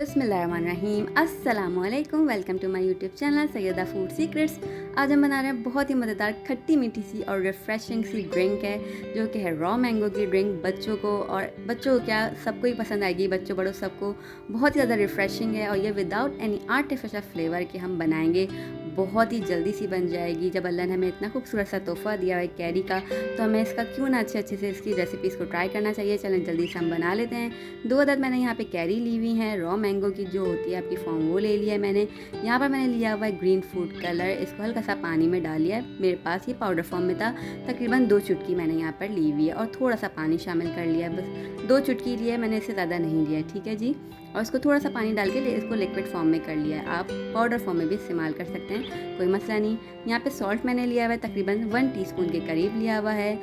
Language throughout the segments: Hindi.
बिस्मिल्लाहिर्रहमानिर्रहीम अस्सलामुअलैकुम। Welcome to my YouTube channel Syeda Food Secrets. आज हम बना रहे हैं बहुत ही मज़ेदार खट्टी मीठी सी और रिफ़्रेशिंग सी ड्रिंक है जो कि है रॉ मैंगो की ड्रिंक। बच्चों को क्या सबको ही पसंद आएगी, बच्चों बड़ों सबको बहुत ही ज़्यादा रिफ़्रेशिंग है। और ये विदाउट एनी आर्टिफिशियल फ्लेवर के हम बनाएंगे, बहुत ही जल्दी सी बन जाएगी। जब अल्लाह ने हमें इतना खूबसूरत सा तोहफ़ा दिया है कैरी का, तो हमें इसका क्यों ना अच्छे से इसकी रेसिपीज़ को ट्राई करना चाहिए। चलें जल्दी से हम बना लेते हैं। 2 अदद मैंने यहाँ पे कैरी ली हुई हैं, रॉ मैंगो की जो होती है आपकी फॉर्म, वो ले लिया है मैंने। यहाँ पर मैंने लिया हुआ है ग्रीन फूड कलर, इसको हल्का सा पानी में डाल लिया है। मेरे पास ये पाउडर फॉर्म में था, तकरीबन 2 चुटकी मैंने यहाँ पर ली हुई है और थोड़ा सा पानी शामिल कर लिया है। बस 2 चुटकी लिया है मैंने, इससे ज़्यादा नहीं लिया है, ठीक है जी। और इसको थोड़ा सा पानी डाल के इसको लिक्विड फॉर्म में कर लिया है। आप पाउडर फॉर्म में भी इस्तेमाल कर सकते हैं, कोई मसला नहीं। यहाँ पे सॉल्ट मैंने लिया हुआ है, तकरीबन 1 टीस्पून के करीब लिया हुआ है।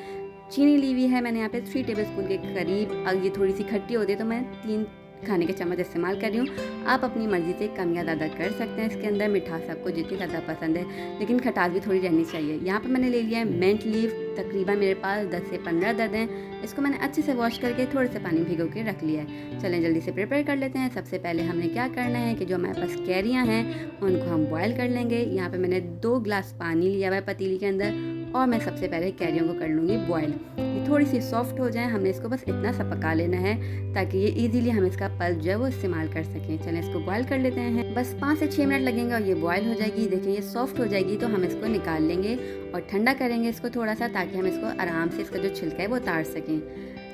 चीनी ली हुई है मैंने यहाँ पे 3 टेबलस्पून के करीब। अगर ये थोड़ी सी खट्टी होती है तो मैं 3 खाने के चम्मच इस्तेमाल कर रही हूँ। आप अपनी मर्ज़ी से कम या ज़्यादा कर सकते हैं। इसके अंदर मिठास आपको जितनी ज़्यादा पसंद है, लेकिन खटास भी थोड़ी रहनी चाहिए। यहाँ पर मैंने ले लिया है मिंट लीफ, तकरीबन मेरे पास 10 से 15 अदद हैं। इसको मैंने अच्छे से वॉश करके थोड़े से पानी भिगो के रख लिया है। चलें जल्दी से प्रिपेयर कर लेते हैं। सबसे पहले हमने क्या करना है कि जो हमारे पास कैरियाँ हैं उनको हम बॉयल कर लेंगे। यहाँ पर मैंने 2 गिलास पानी लिया हुआ है पतीली के अंदर, और मैं सबसे पहले कैरियों को कर लूँगी बॉयल। ये थोड़ी सी सॉफ्ट हो जाए, हमने इसको बस इतना सा पका लेना है ताकि ये इजीली हम इसका पल्प जो है वो इस्तेमाल कर सकें। चलें इसको बॉयल कर लेते हैं। बस 5 से 6 मिनट लगेंगे और ये बॉयल हो जाएगी। देखिए ये सॉफ्ट हो जाएगी तो हम इसको निकाल लेंगे और ठंडा करेंगे इसको थोड़ा सा, ताकि हम इसको आराम से इसका जो छिलका है वो उतार सकें।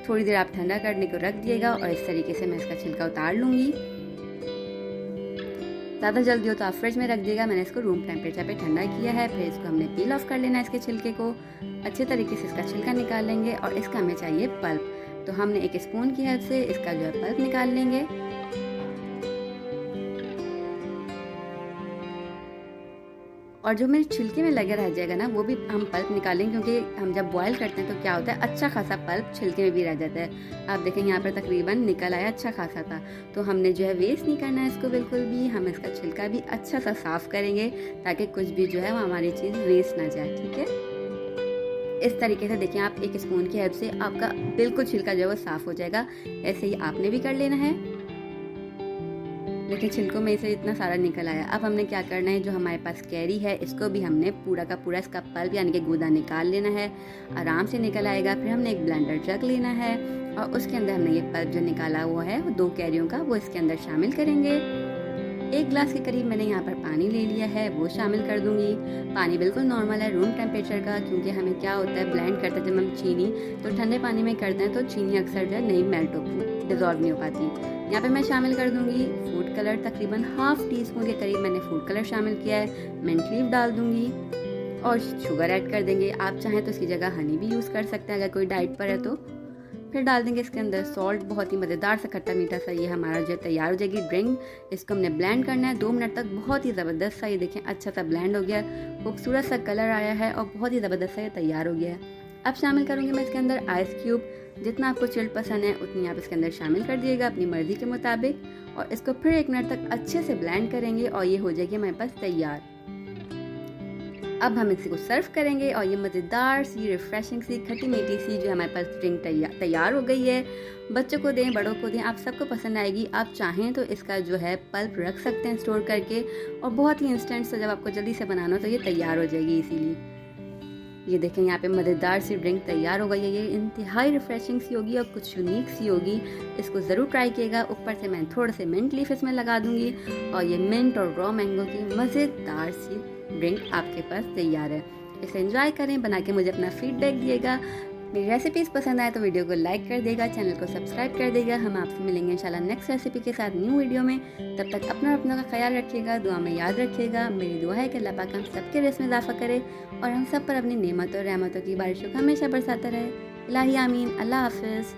थोड़ी देर आप ठंडा करने को रख दिएगा और इस तरीके से मैं इसका छिलका उतार लूँगी। ज़्यादा जल्दी हो तो आप फ्रिज में रख दिएगा। मैंने इसको रूम टेम्परेचर पे ठंडा किया है। फिर इसको हमने पील ऑफ कर लेना है। इसके छिलके को अच्छे तरीके से इसका छिलका निकाल लेंगे और इसका हमें चाहिए पल्प। तो हमने 1 स्पून की हेल्प से इसका जो है पल्प निकाल लेंगे। और जो मेरे छिलके में लगे रह जाएगा ना, वो भी हम पल्प निकालेंगे, क्योंकि हम जब बॉयल करते हैं तो क्या होता है, अच्छा खासा पल्प छिलके में भी रह जाता है। आप देखें यहाँ पर तकरीबन निकल आया, अच्छा खासा था। तो हमने जो है वेस्ट नहीं करना है इसको बिल्कुल भी। हम इसका छिलका भी अच्छा सा साफ़ करेंगे ताकि कुछ भी जो है वो हमारी चीज़ वेस्ट ना जाए, ठीक है। इस तरीके से देखिए आप 1 स्पून की हेल्प से आपका बिल्कुल छिलका जो है वो साफ़ हो जाएगा। ऐसे ही आपने भी कर लेना है। लेकिन छिलकों में से इतना सारा निकल आया। अब हमने क्या करना है, जो हमारे पास कैरी है इसको भी हमने पूरा का पूरा इसका पल्प यानी कि गूदा निकाल लेना है। आराम से निकल आएगा। फिर हमने एक ब्लेंडर जग लेना है और उसके अंदर हमने ये पल्प जो निकाला हुआ है वो 2 कैरियों का वो इसके अंदर शामिल करेंगे। 1 गिलास के करीब मैंने यहाँ पर पानी ले लिया है, वो शामिल कर दूंगी। पानी बिल्कुल नॉर्मल है, रूम टेम्परेचर का, क्योंकि हमें क्या होता है ब्लेंड करते हैं जब हम चीनी तो ठंडे पानी में करते हैं तो चीनी अक्सर जो है नहीं मेल्ट हो, डिजॉल्व नहीं हो पाती। यहाँ पे मैं शामिल कर दूंगी फूड कलर, तकरीबन ½ टीस्पून के करीब मैंने फूड कलर शामिल किया है। मिंट लीफ डाल दूंगी और शुगर ऐड कर देंगे। आप चाहें तो इसकी जगह हनी भी यूज़ कर सकते हैं अगर कोई डाइट पर है तो। फिर डाल देंगे इसके अंदर सॉल्ट। बहुत ही मज़ेदार सा खट्टा मीठा सा ये हमारा जो तैयार हो जाएगी ड्रिंक। इसको हमने ब्लेंड करना है 2 मिनट तक, बहुत ही ज़बरदस्त सा। ये देखें अच्छा सा ब्लेंड हो गया, खूबसूरत सा कलर आया है और बहुत ही ज़बरदस्त सा ये तैयार हो गया है। अब शामिल करूँगी मैं इसके अंदर आइस क्यूब। जितना आपको चिल्ड पसंद है उतनी आप इसके अंदर शामिल कर दिएगा अपनी मर्ज़ी के मुताबिक। और इसको फिर 1 मिनट तक अच्छे से ब्लेंड करेंगे और ये हो जाएगी हमारे पास तैयार। अब हम इसको सर्व करेंगे और ये मज़ेदार सी रिफ़्रेशिंग सी खट्टी मीठी सी जो हमारे पास ड्रिंक तैयार हो गई है। बच्चों को दें, बड़ों को दें, आप सबको पसंद आएगी। आप चाहें तो इसका जो है पल्प रख सकते हैं स्टोर करके, और बहुत ही इंस्टेंट से जब आपको जल्दी से बनाना हो तो ये तैयार हो जाएगी इसीलिए। ये देखें यहाँ पे मज़ेदार सी ड्रिंक तैयार हो गई है। ये इंतहाई रिफ़्रेशिंग सी होगी और कुछ यूनिक सी होगी। इसको ज़रूर ट्राई कीजिएगा। ऊपर से मैं थोड़े से मिंट लीफ इसमें लगा दूंगी और ये मिंट और रॉ मैंगो की मज़ेदार सी ड्रिंक आपके पास तैयार है। इसे एंजॉय करें, बना के मुझे अपना फीडबैक दिएगा। मेरी रेसिपीज़ पसंद आए तो वीडियो को लाइक कर देगा, चैनल को सब्सक्राइब कर देगा। हम आपसे मिलेंगे इंशाल्लाह नेक्स्ट रेसिपी के साथ न्यू वीडियो में। तब तक अपना का ख्याल रखिएगा, दुआ में याद रखिएगा। मेरी दुआ है कि अल्लाह पाक हम सबके रिज़्क़ में इज़ाफ़ा करे और हम सब पर अपनी नेमतों और रहमतों की बारिशों को हमेशा बरसाता रहे। इलाही आमीन। अल्लाह हाफ़िज़।